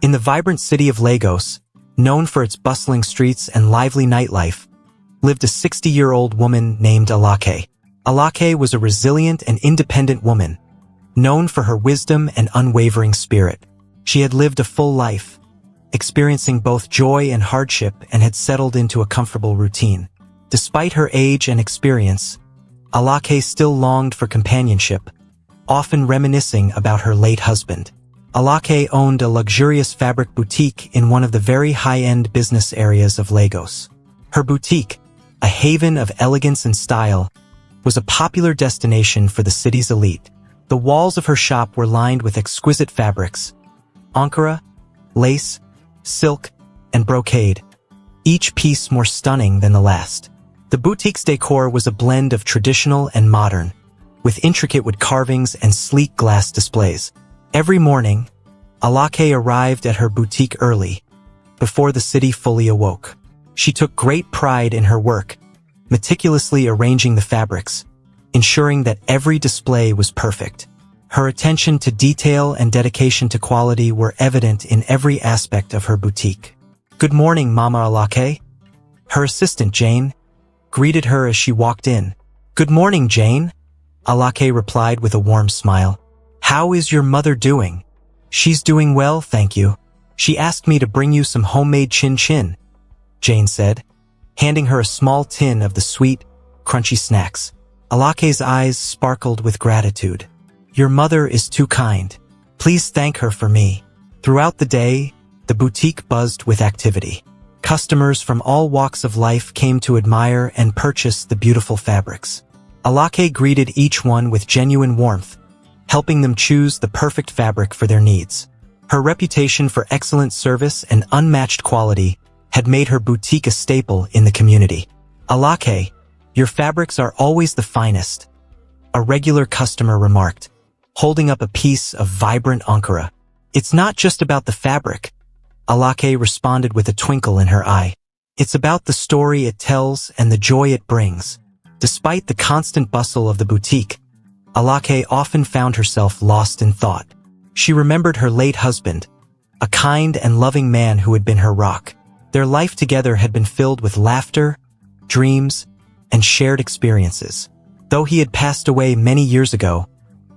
In the vibrant city of Lagos, known for its bustling streets and lively nightlife, lived a 60-year-old woman named Alake. Alake was a resilient and independent woman, known for her wisdom and unwavering spirit. She had lived a full life, experiencing both joy and hardship, and had settled into a comfortable routine. Despite her age and experience, Alake still longed for companionship, often reminiscing about her late husband. Alake owned a luxurious fabric boutique in one of the very high-end business areas of Lagos. Her boutique, a haven of elegance and style, was a popular destination for the city's elite. The walls of her shop were lined with exquisite fabrics, ankara, lace, silk, and brocade, each piece more stunning than the last. The boutique's decor was a blend of traditional and modern, with intricate wood carvings and sleek glass displays. Every morning, Alake arrived at her boutique early, before the city fully awoke. She took great pride in her work, meticulously arranging the fabrics, ensuring that every display was perfect. Her attention to detail and dedication to quality were evident in every aspect of her boutique. "Good morning, Mama Alake." Her assistant, Jane, greeted her as she walked in. "Good morning, Jane," Alake replied with a warm smile. "How is your mother doing?" "She's doing well, thank you. She asked me to bring you some homemade chin-chin," Jane said, handing her a small tin of the sweet, crunchy snacks. Alake's eyes sparkled with gratitude. "Your mother is too kind. Please thank her for me." Throughout the day, the boutique buzzed with activity. Customers from all walks of life came to admire and purchase the beautiful fabrics. Alake greeted each one with genuine warmth, helping them choose the perfect fabric for their needs. Her reputation for excellent service and unmatched quality had made her boutique a staple in the community. "Alake, your fabrics are always the finest," a regular customer remarked, holding up a piece of vibrant ankara. "It's not just about the fabric," Alake responded with a twinkle in her eye. "It's about the story it tells and the joy it brings." Despite the constant bustle of the boutique, Alake often found herself lost in thought. She remembered her late husband, a kind and loving man who had been her rock. Their life together had been filled with laughter, dreams, and shared experiences. Though he had passed away many years ago,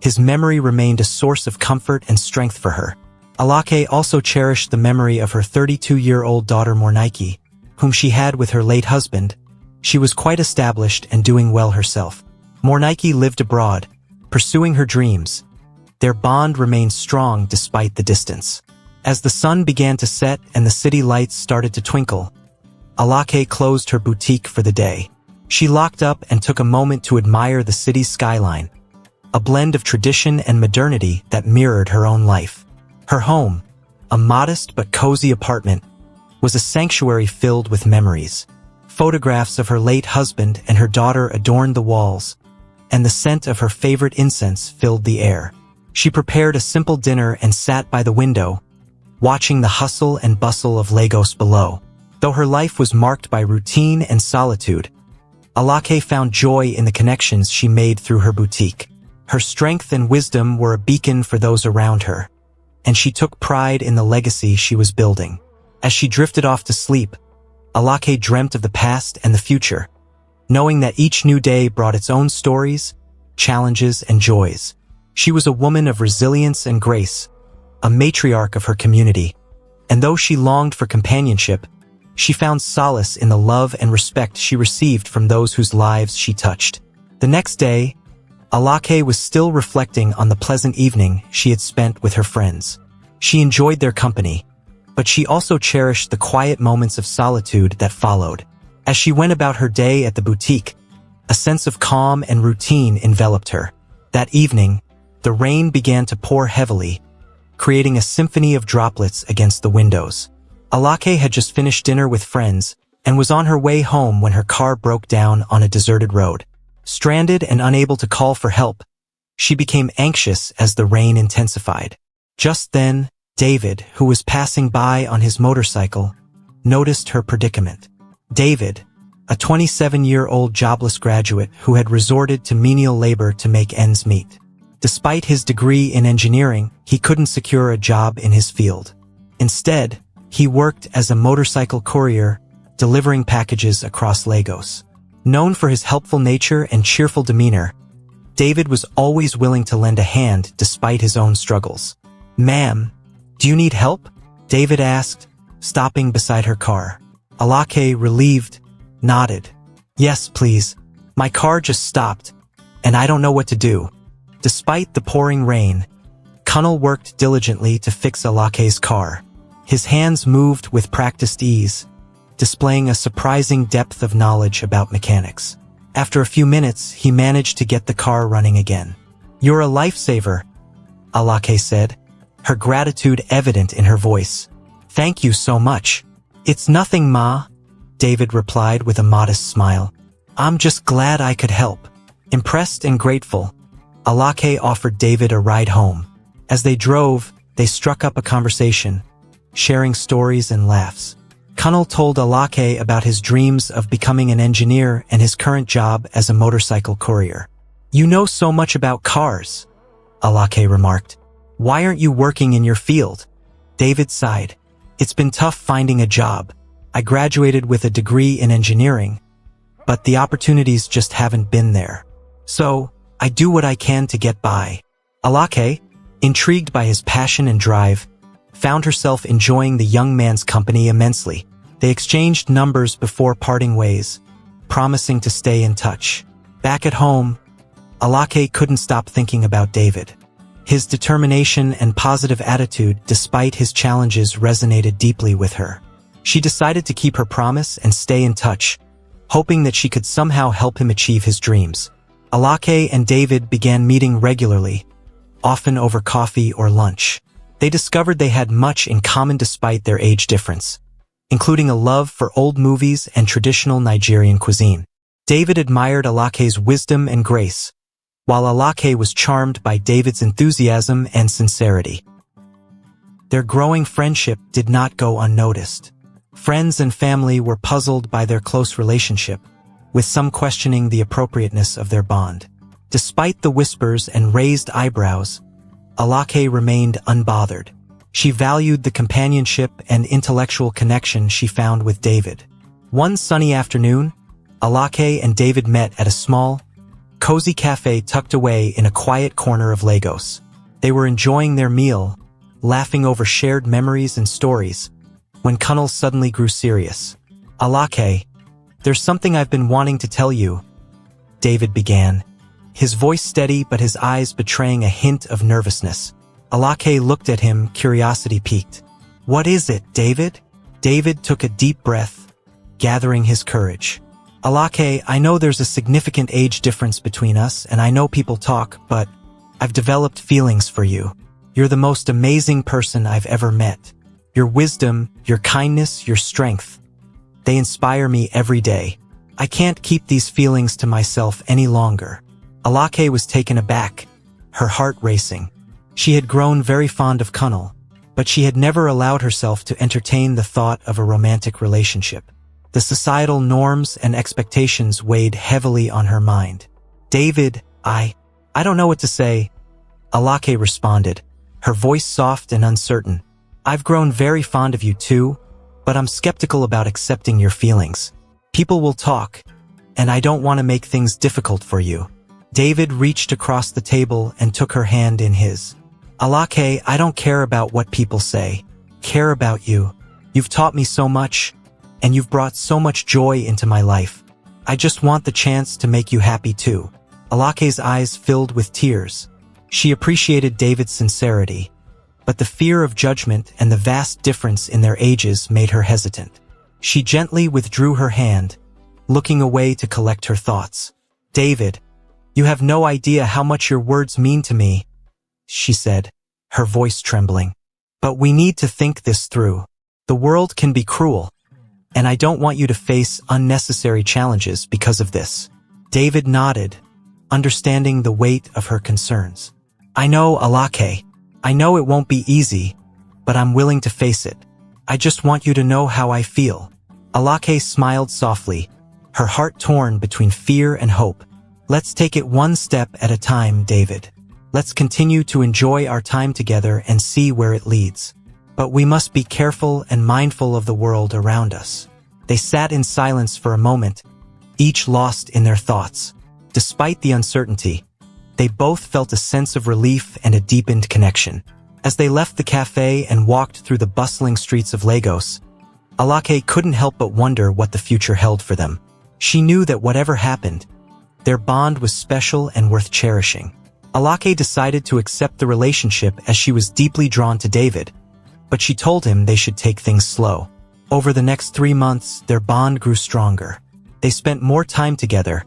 his memory remained a source of comfort and strength for her. Alake also cherished the memory of her 32-year-old daughter Mornike, whom she had with her late husband. She was quite established and doing well herself. Mornike lived abroad, pursuing her dreams. Their bond remained strong despite the distance. As the sun began to set and the city lights started to twinkle, Alake closed her boutique for the day. She locked up and took a moment to admire the city's skyline, a blend of tradition and modernity that mirrored her own life. Her home, a modest but cozy apartment, was a sanctuary filled with memories. Photographs of her late husband and her daughter adorned the walls, and the scent of her favorite incense filled the air. She prepared a simple dinner and sat by the window, watching the hustle and bustle of Lagos below. Though her life was marked by routine and solitude, Alake found joy in the connections she made through her boutique. Her strength and wisdom were a beacon for those around her, and she took pride in the legacy she was building. As she drifted off to sleep, Alake dreamt of the past and the future, knowing that each new day brought its own stories, challenges, and joys. She was a woman of resilience and grace, a matriarch of her community, and though she longed for companionship, she found solace in the love and respect she received from those whose lives she touched. The next day, Alake was still reflecting on the pleasant evening she had spent with her friends. She enjoyed their company, but she also cherished the quiet moments of solitude that followed. As she went about her day at the boutique, a sense of calm and routine enveloped her. That evening, the rain began to pour heavily, creating a symphony of droplets against the windows. Alake had just finished dinner with friends and was on her way home when her car broke down on a deserted road. Stranded and unable to call for help, she became anxious as the rain intensified. Just then, David, who was passing by on his motorcycle, noticed her predicament. David, a 27-year-old jobless graduate who had resorted to menial labor to make ends meet. Despite his degree in engineering, he couldn't secure a job in his field. Instead, he worked as a motorcycle courier, delivering packages across Lagos. Known for his helpful nature and cheerful demeanor, David was always willing to lend a hand despite his own struggles. "Ma'am, do you need help?" David asked, stopping beside her car. Alake, relieved, nodded. "Yes, please. My car just stopped, and I don't know what to do." Despite the pouring rain, Kunnal worked diligently to fix Alake's car. His hands moved with practiced ease, displaying a surprising depth of knowledge about mechanics. After a few minutes, he managed to get the car running again. "You're a lifesaver," Alake said, her gratitude evident in her voice. "Thank you so much." "It's nothing, Ma," David replied with a modest smile. "I'm just glad I could help." Impressed and grateful, Alake offered David a ride home. As they drove, they struck up a conversation, sharing stories and laughs. Kunnal told Alake about his dreams of becoming an engineer and his current job as a motorcycle courier. "You know so much about cars," Alake remarked. "Why aren't you working in your field?" David sighed. "It's been tough finding a job. I graduated with a degree in engineering, but the opportunities just haven't been there. So, I do what I can to get by." Alake, intrigued by his passion and drive, found herself enjoying the young man's company immensely. They exchanged numbers before parting ways, promising to stay in touch. Back at home, Alake couldn't stop thinking about David. His determination and positive attitude despite his challenges resonated deeply with her. She decided to keep her promise and stay in touch, hoping that she could somehow help him achieve his dreams. Alake and David began meeting regularly, often over coffee or lunch. They discovered they had much in common despite their age difference, including a love for old movies and traditional Nigerian cuisine. David admired Alake's wisdom and grace, while Alake was charmed by David's enthusiasm and sincerity. Their growing friendship did not go unnoticed. Friends and family were puzzled by their close relationship, with some questioning the appropriateness of their bond. Despite the whispers and raised eyebrows, Alake remained unbothered. She valued the companionship and intellectual connection she found with David. One sunny afternoon, Alake and David met at a small, cozy cafe tucked away in a quiet corner of Lagos. They were enjoying their meal, laughing over shared memories and stories, when Kunnal suddenly grew serious. "Alake, there's something I've been wanting to tell you," David began, his voice steady but his eyes betraying a hint of nervousness. Alake looked at him, curiosity piqued. "What is it, David?" David took a deep breath, gathering his courage. "Alake, I know there's a significant age difference between us, and I know people talk, but I've developed feelings for you. You're the most amazing person I've ever met. Your wisdom, your kindness, your strength, they inspire me every day. I can't keep these feelings to myself any longer." Alake was taken aback, her heart racing. She had grown very fond of Kunnal, but she had never allowed herself to entertain the thought of a romantic relationship. The societal norms and expectations weighed heavily on her mind. "David, I don't know what to say," Alake responded, her voice soft and uncertain. "I've grown very fond of you too, but I'm skeptical about accepting your feelings. People will talk, and I don't want to make things difficult for you." David reached across the table and took her hand in his. "Alake, I don't care about what people say. Care about you. You've taught me so much, and you've brought so much joy into my life. I just want the chance to make you happy too." Alake's eyes filled with tears. She appreciated David's sincerity, but the fear of judgment and the vast difference in their ages made her hesitant. She gently withdrew her hand, looking away to collect her thoughts. "David, you have no idea how much your words mean to me," she said, her voice trembling. "But we need to think this through. The world can be cruel, and I don't want you to face unnecessary challenges because of this." David nodded, understanding the weight of her concerns. "I know, Alake. I know it won't be easy, but I'm willing to face it. I just want you to know how I feel." Alake smiled softly, her heart torn between fear and hope. "Let's take it one step at a time, David. Let's continue to enjoy our time together and see where it leads." but we must be careful and mindful of the world around us." They sat in silence for a moment, each lost in their thoughts. Despite the uncertainty, they both felt a sense of relief and a deepened connection. As they left the cafe and walked through the bustling streets of Lagos, Alake couldn't help but wonder what the future held for them. She knew that whatever happened, their bond was special and worth cherishing. Alake decided to accept the relationship as she was deeply drawn to David, but she told him they should take things slow. Over the next 3 months, their bond grew stronger. They spent more time together,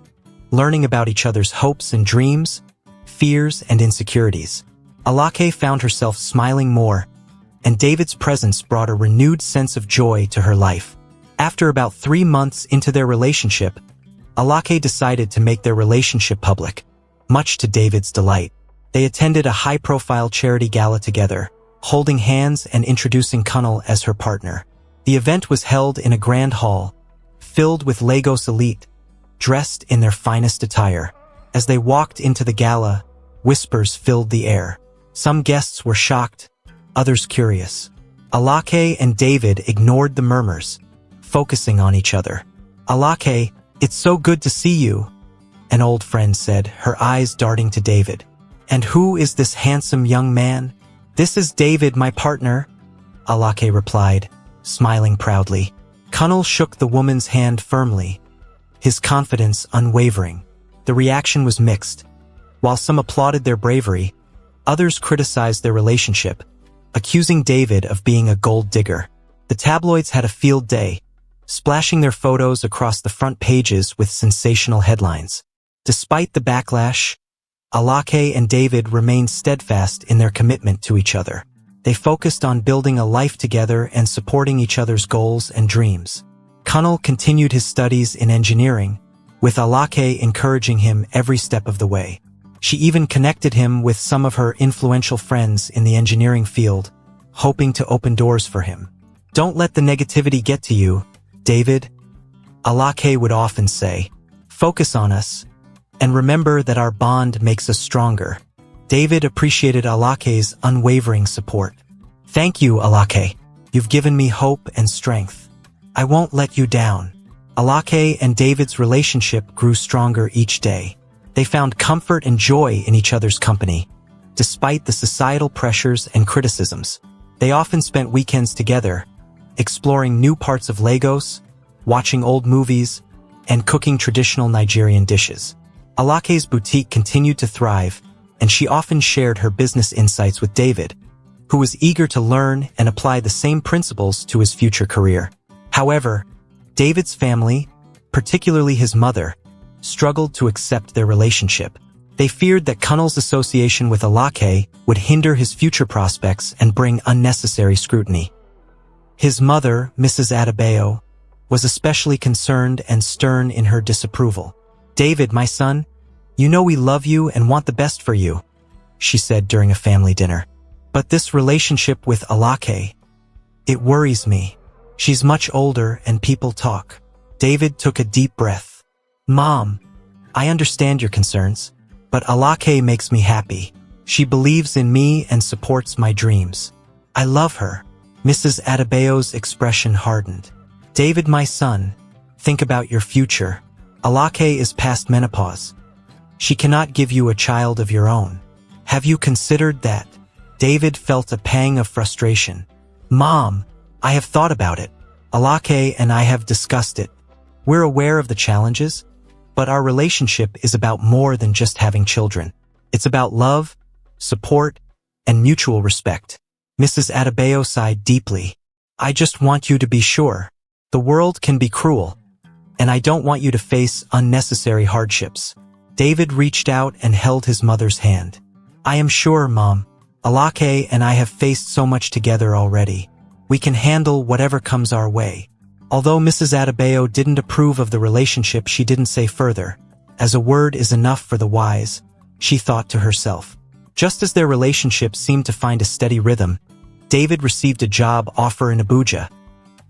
learning about each other's hopes and dreams, fears and insecurities. Alake found herself smiling more, and David's presence brought a renewed sense of joy to her life. After about 3 months into their relationship, Alake decided to make their relationship public, much to David's delight. They attended a high-profile charity gala together, holding hands and introducing Kunal as her partner. The event was held in a grand hall, filled with Lagos elite, dressed in their finest attire. As they walked into the gala, whispers filled the air. Some guests were shocked, others curious. Alake and David ignored the murmurs, focusing on each other. "Alake, it's so good to see you," an old friend said, her eyes darting to David. "And who is this handsome young man?" "This is David, my partner," Alake replied, smiling proudly. Kunal shook the woman's hand firmly, his confidence unwavering. The reaction was mixed. While some applauded their bravery, others criticized their relationship, accusing David of being a gold digger. The tabloids had a field day, splashing their photos across the front pages with sensational headlines. Despite the backlash, Alake and David remained steadfast in their commitment to each other. They focused on building a life together and supporting each other's goals and dreams. Kunal continued his studies in engineering, with Alake encouraging him every step of the way. She even connected him with some of her influential friends in the engineering field, hoping to open doors for him. "Don't let the negativity get to you, David," Alake would often say. "Focus on us, and remember that our bond makes us stronger." David appreciated Alake's unwavering support. "Thank you, Alake. You've given me hope and strength. I won't let you down." Alake and David's relationship grew stronger each day. They found comfort and joy in each other's company, despite the societal pressures and criticisms. They often spent weekends together, exploring new parts of Lagos, watching old movies, and cooking traditional Nigerian dishes. Alake's boutique continued to thrive, and she often shared her business insights with David, who was eager to learn and apply the same principles to his future career. However, David's family, particularly his mother, struggled to accept their relationship. They feared that Kunal's association with Alake would hinder his future prospects and bring unnecessary scrutiny. His mother, Mrs. Adebayo, was especially concerned and stern in her disapproval. "David, my son, you know we love you and want the best for you," she said during a family dinner. "But this relationship with Alake, it worries me. She's much older and people talk." David took a deep breath. "Mom, I understand your concerns, but Alake makes me happy. She believes in me and supports my dreams. I love her." Mrs. Adebayo's expression hardened. "David, my son, think about your future. Alake is past menopause. She cannot give you a child of your own. Have you considered that?" David felt a pang of frustration. "Mom, I have thought about it. Alake and I have discussed it. We're aware of the challenges, but our relationship is about more than just having children. It's about love, support, and mutual respect." Mrs. Adebayo sighed deeply. "I just want you to be sure. The world can be cruel, and I don't want you to face unnecessary hardships." David reached out and held his mother's hand. "I am sure, Mom. Alake and I have faced so much together already. We can handle whatever comes our way." Although Mrs. Adebayo didn't approve of the relationship, she didn't say further. As a word is enough for the wise, she thought to herself. Just as their relationship seemed to find a steady rhythm, David received a job offer in Abuja,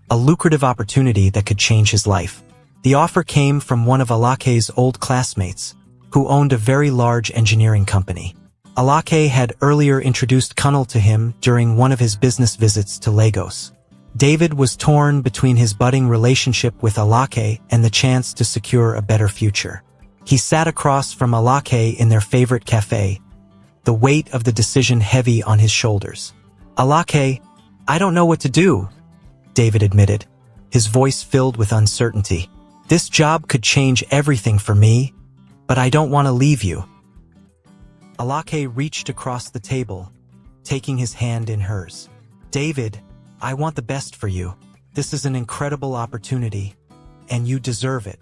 a lucrative opportunity that could change his life. The offer came from one of Alake's old classmates, who owned a very large engineering company. Alake had earlier introduced Kunal to him during one of his business visits to Lagos. David was torn between his budding relationship with Alake and the chance to secure a better future. He sat across from Alake in their favorite cafe, the weight of the decision heavy on his shoulders. "Alake, I don't know what to do," David admitted, his voice filled with uncertainty. "This job could change everything for me, but I don't want to leave you." Alake reached across the table, taking his hand in hers. "David, I want the best for you. This is an incredible opportunity, and you deserve it.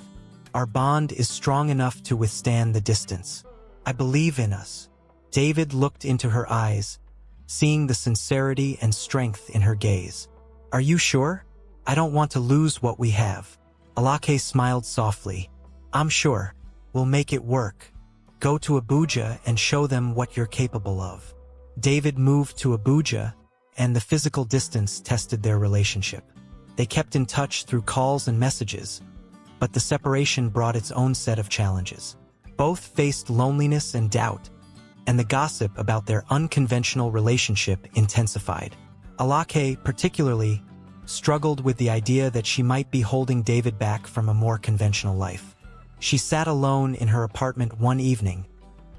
Our bond is strong enough to withstand the distance. I believe in us." David looked into her eyes, seeing the sincerity and strength in her gaze. "Are you sure? I don't want to lose what we have." Alake smiled softly. "I'm sure. We'll make it work. Go to Abuja and show them what you're capable of." David moved to Abuja, and the physical distance tested their relationship. They kept in touch through calls and messages, but the separation brought its own set of challenges. Both faced loneliness and doubt, and the gossip about their unconventional relationship intensified. Alake, particularly, struggled with the idea that she might be holding David back from a more conventional life. She sat alone in her apartment one evening,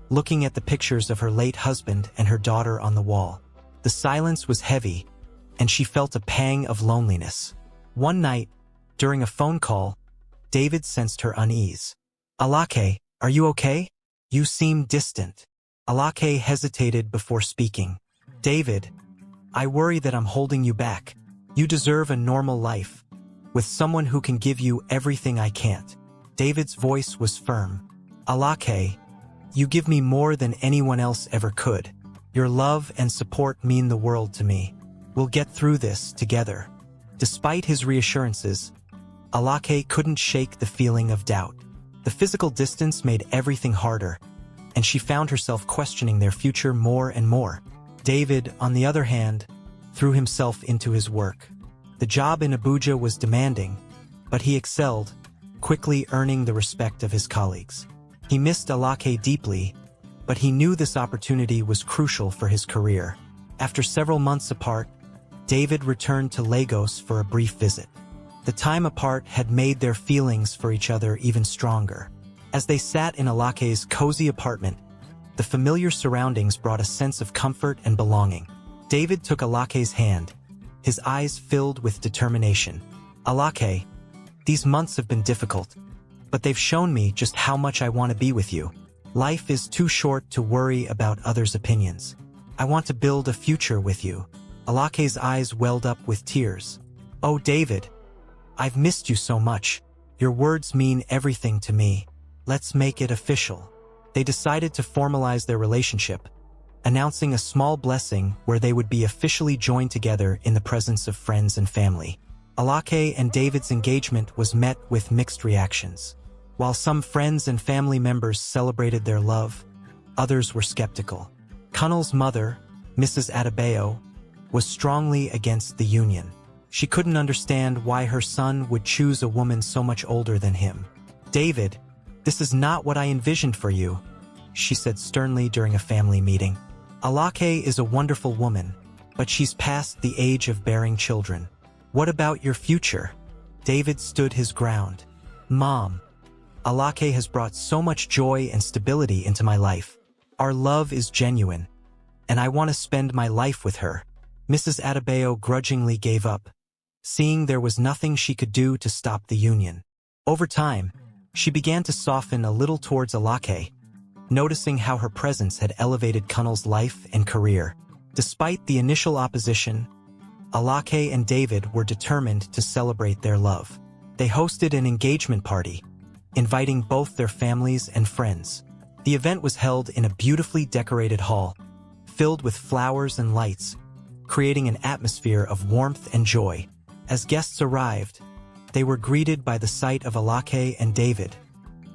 looking at the pictures of her late husband and her daughter on the wall. The silence was heavy, and she felt a pang of loneliness. One night, during a phone call, David sensed her unease. "Alake, are you okay? You seem distant." Alake hesitated before speaking. "David, I worry that I'm holding you back. You deserve a normal life, with someone who can give you everything I can't." David's voice was firm. "Alake, you give me more than anyone else ever could. Your love and support mean the world to me. We'll get through this together." Despite his reassurances, Alake couldn't shake the feeling of doubt. The physical distance made everything harder, and she found herself questioning their future more and more. David, on the other hand, threw himself into his work. The job in Abuja was demanding, but he excelled, quickly earning the respect of his colleagues. He missed Alake deeply, but he knew this opportunity was crucial for his career. After several months apart, David returned to Lagos for a brief visit. The time apart had made their feelings for each other even stronger. As they sat in Alake's cozy apartment, the familiar surroundings brought a sense of comfort and belonging. David took Alake's hand, his eyes filled with determination. "Alake, these months have been difficult, but they've shown me just how much I want to be with you. Life is too short to worry about others' opinions. I want to build a future with you." Alake's eyes welled up with tears. "Oh, David, I've missed you so much. Your words mean everything to me. Let's make it official." They decided to formalize their relationship, announcing a small blessing where they would be officially joined together in the presence of friends and family. Alake and David's engagement was met with mixed reactions. While some friends and family members celebrated their love, others were skeptical. Kunal's mother, Mrs. Adebayo, was strongly against the union. She couldn't understand why her son would choose a woman so much older than him. "David, this is not what I envisioned for you," she said sternly during a family meeting. "Alake is a wonderful woman, but she's past the age of bearing children. What about your future?" David stood his ground. "Mom, Alake has brought so much joy and stability into my life. Our love is genuine, and I want to spend my life with her." Mrs. Adebayo grudgingly gave up, seeing there was nothing she could do to stop the union. Over time, she began to soften a little towards Alake, noticing how her presence had elevated Kunal's life and career. Despite the initial opposition, Alake and David were determined to celebrate their love. They hosted an engagement party, inviting both their families and friends. The event was held in a beautifully decorated hall, filled with flowers and lights, creating an atmosphere of warmth and joy. As guests arrived, they were greeted by the sight of Alake and David,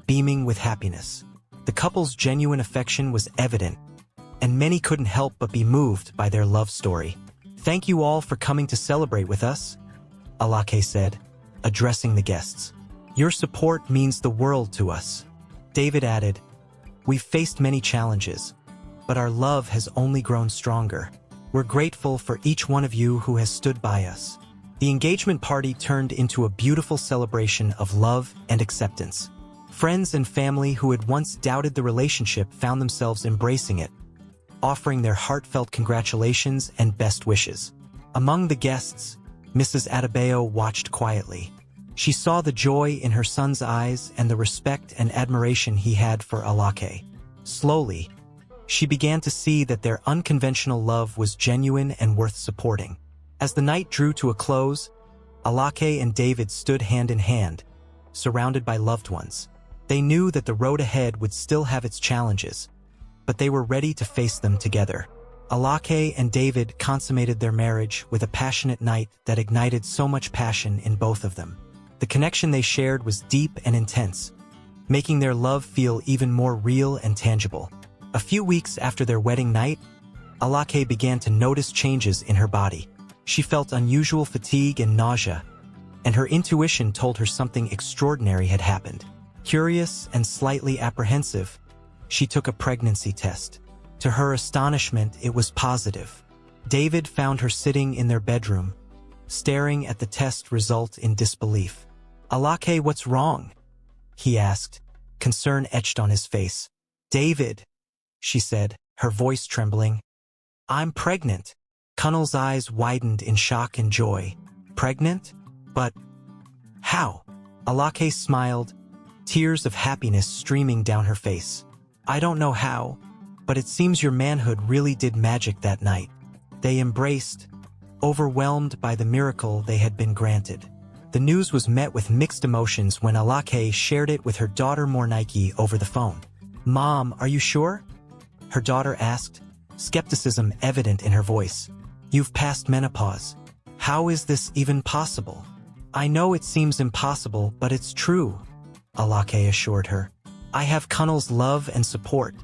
beaming with happiness. The couple's genuine affection was evident, and many couldn't help but be moved by their love story. "Thank you all for coming to celebrate with us," Alake said, addressing the guests. "Your support means the world to us." David added, "We've faced many challenges, but our love has only grown stronger. We're grateful for each one of you who has stood by us." The engagement party turned into a beautiful celebration of love and acceptance. Friends and family who had once doubted the relationship found themselves embracing it, offering their heartfelt congratulations and best wishes. Among the guests, Mrs. Adebayo watched quietly. She saw the joy in her son's eyes and the respect and admiration he had for Alake. Slowly, she began to see that their unconventional love was genuine and worth supporting. As the night drew to a close, Alake and David stood hand in hand, surrounded by loved ones. They knew that the road ahead would still have its challenges, but they were ready to face them together. Alake and David consummated their marriage with a passionate night that ignited so much passion in both of them. The connection they shared was deep and intense, making their love feel even more real and tangible. A few weeks after their wedding night, Alake began to notice changes in her body. She felt unusual fatigue and nausea, and her intuition told her something extraordinary had happened. Curious and slightly apprehensive, she took a pregnancy test. To her astonishment, it was positive. David found her sitting in their bedroom, staring at the test result in disbelief. "Alake, what's wrong?" he asked, concern etched on his face. "David," she said, her voice trembling, "I'm pregnant." Kunnel's eyes widened in shock and joy. "Pregnant? But how?" Alake smiled, tears of happiness streaming down her face. "I don't know how, but it seems your manhood really did magic that night." They embraced, overwhelmed by the miracle they had been granted. The news was met with mixed emotions when Alake shared it with her daughter Mornike over the phone. "Mom, are you sure?" her daughter asked, skepticism evident in her voice. "You've passed menopause. How is this even possible?" "I know it seems impossible, but it's true," Alake assured her. "I have Kunnel's love and support,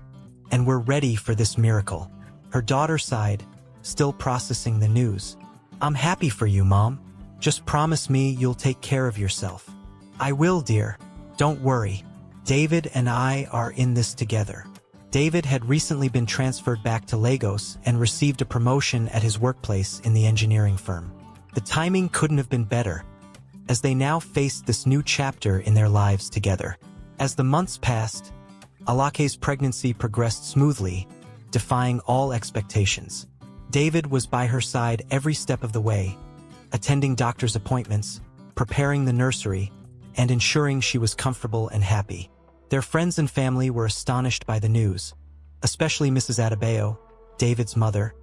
and we're ready for this miracle." Her daughter sighed, still processing the news. "I'm happy for you, Mom. Just promise me you'll take care of yourself." "I will, dear. Don't worry. David and I are in this together." David had recently been transferred back to Lagos and received a promotion at his workplace in the engineering firm. The timing couldn't have been better, as they now faced this new chapter in their lives together. As the months passed, Alake's pregnancy progressed smoothly, defying all expectations. David was by her side every step of the way, attending doctor's appointments, preparing the nursery, and ensuring she was comfortable and happy. Their friends and family were astonished by the news, especially Mrs. Adebayo, David's mother.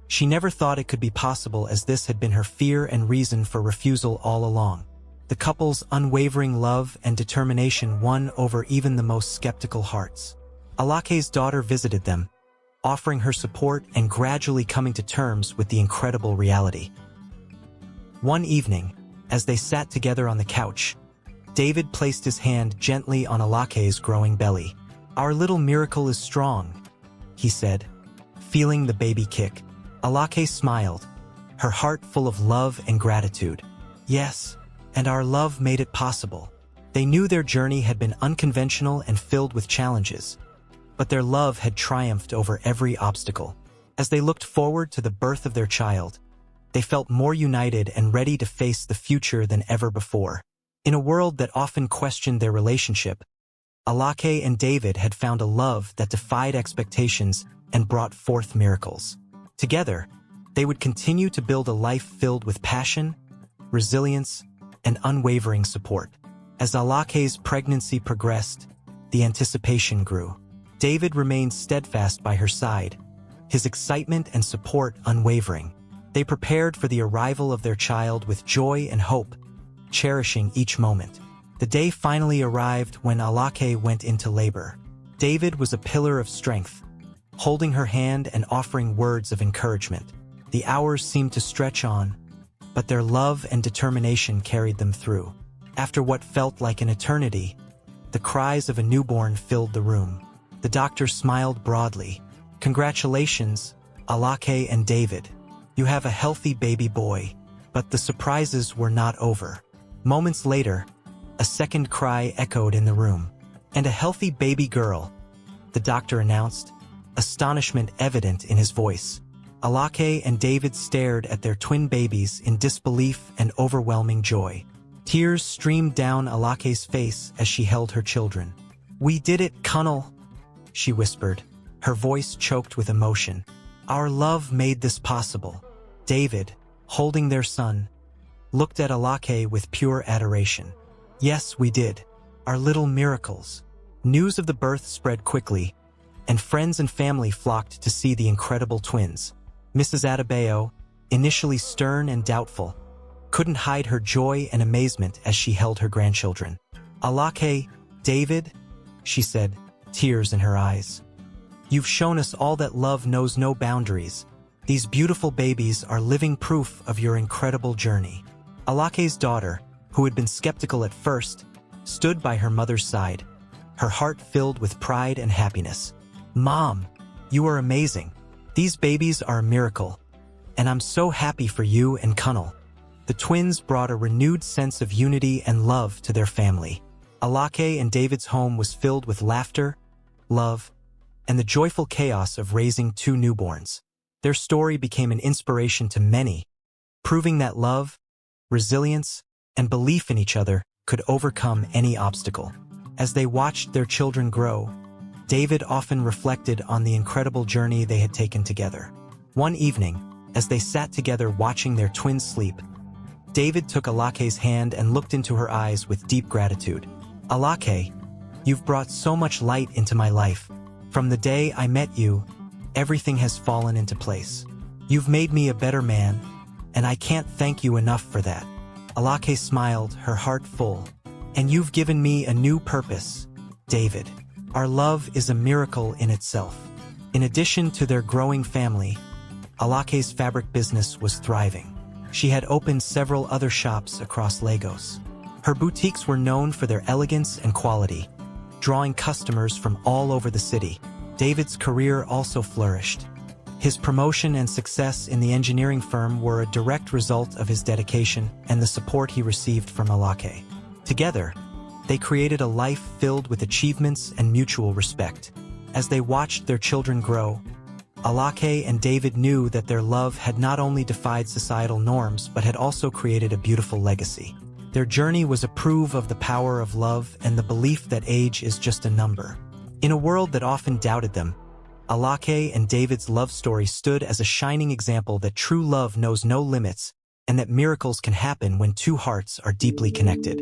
She never thought it could be possible, as this had been her fear and reason for refusal all along. The couple's unwavering love and determination won over even the most skeptical hearts. Alake's daughter visited them, offering her support and gradually coming to terms with the incredible reality. One evening, as they sat together on the couch, David placed his hand gently on Alake's growing belly. "Our little miracle is strong," he said, feeling the baby kick. Alake smiled, her heart full of love and gratitude. "Yes, and our love made it possible." They knew their journey had been unconventional and filled with challenges, but their love had triumphed over every obstacle. As they looked forward to the birth of their child, they felt more united and ready to face the future than ever before. In a world that often questioned their relationship, Alake and David had found a love that defied expectations and brought forth miracles. Together, they would continue to build a life filled with passion, resilience, and unwavering support. As Alake's pregnancy progressed, the anticipation grew. David remained steadfast by her side, his excitement and support unwavering. They prepared for the arrival of their child with joy and hope, cherishing each moment. The day finally arrived when Alake went into labor. David was a pillar of strength, holding her hand and offering words of encouragement. The hours seemed to stretch on, but their love and determination carried them through. After what felt like an eternity, the cries of a newborn filled the room. The doctor smiled broadly. "Congratulations, Alake and David. You have a healthy baby boy." But the surprises were not over. Moments later, a second cry echoed in the room. "And a healthy baby girl," the doctor announced, astonishment evident in his voice. Alake and David stared at their twin babies in disbelief and overwhelming joy. Tears streamed down Alake's face as she held her children. "We did it, Colonel," she whispered, her voice choked with emotion. "Our love made this possible." David, holding their son, looked at Alake with pure adoration. "Yes, we did. Our little miracles." News of the birth spread quickly, and friends and family flocked to see the incredible twins. Mrs. Adebayo, initially stern and doubtful, couldn't hide her joy and amazement as she held her grandchildren. "Alake, David," she said, tears in her eyes. "You've shown us all that love knows no boundaries. These beautiful babies are living proof of your incredible journey." Alake's daughter, who had been skeptical at first, stood by her mother's side, her heart filled with pride and happiness. "Mom, you are amazing. These babies are a miracle, and I'm so happy for you and Colonel." The twins brought a renewed sense of unity and love to their family. Alake and David's home was filled with laughter, love, and the joyful chaos of raising two newborns. Their story became an inspiration to many, proving that love, resilience, and belief in each other could overcome any obstacle. As they watched their children grow, David often reflected on the incredible journey they had taken together. One evening, as they sat together watching their twins sleep, David took Alake's hand and looked into her eyes with deep gratitude. "Alake, you've brought so much light into my life. From the day I met you, everything has fallen into place. You've made me a better man, and I can't thank you enough for that." Alake smiled, her heart full. "And you've given me a new purpose, David. Our love is a miracle in itself." In addition to their growing family, Alake's fabric business was thriving. She had opened several other shops across Lagos. Her boutiques were known for their elegance and quality, drawing customers from all over the city. David's career also flourished. His promotion and success in the engineering firm were a direct result of his dedication and the support he received from Alake. Together, they created a life filled with achievements and mutual respect. As they watched their children grow, Alake and David knew that their love had not only defied societal norms but had also created a beautiful legacy. Their journey was a proof of the power of love and the belief that age is just a number. In a world that often doubted them, Alake and David's love story stood as a shining example that true love knows no limits and that miracles can happen when two hearts are deeply connected.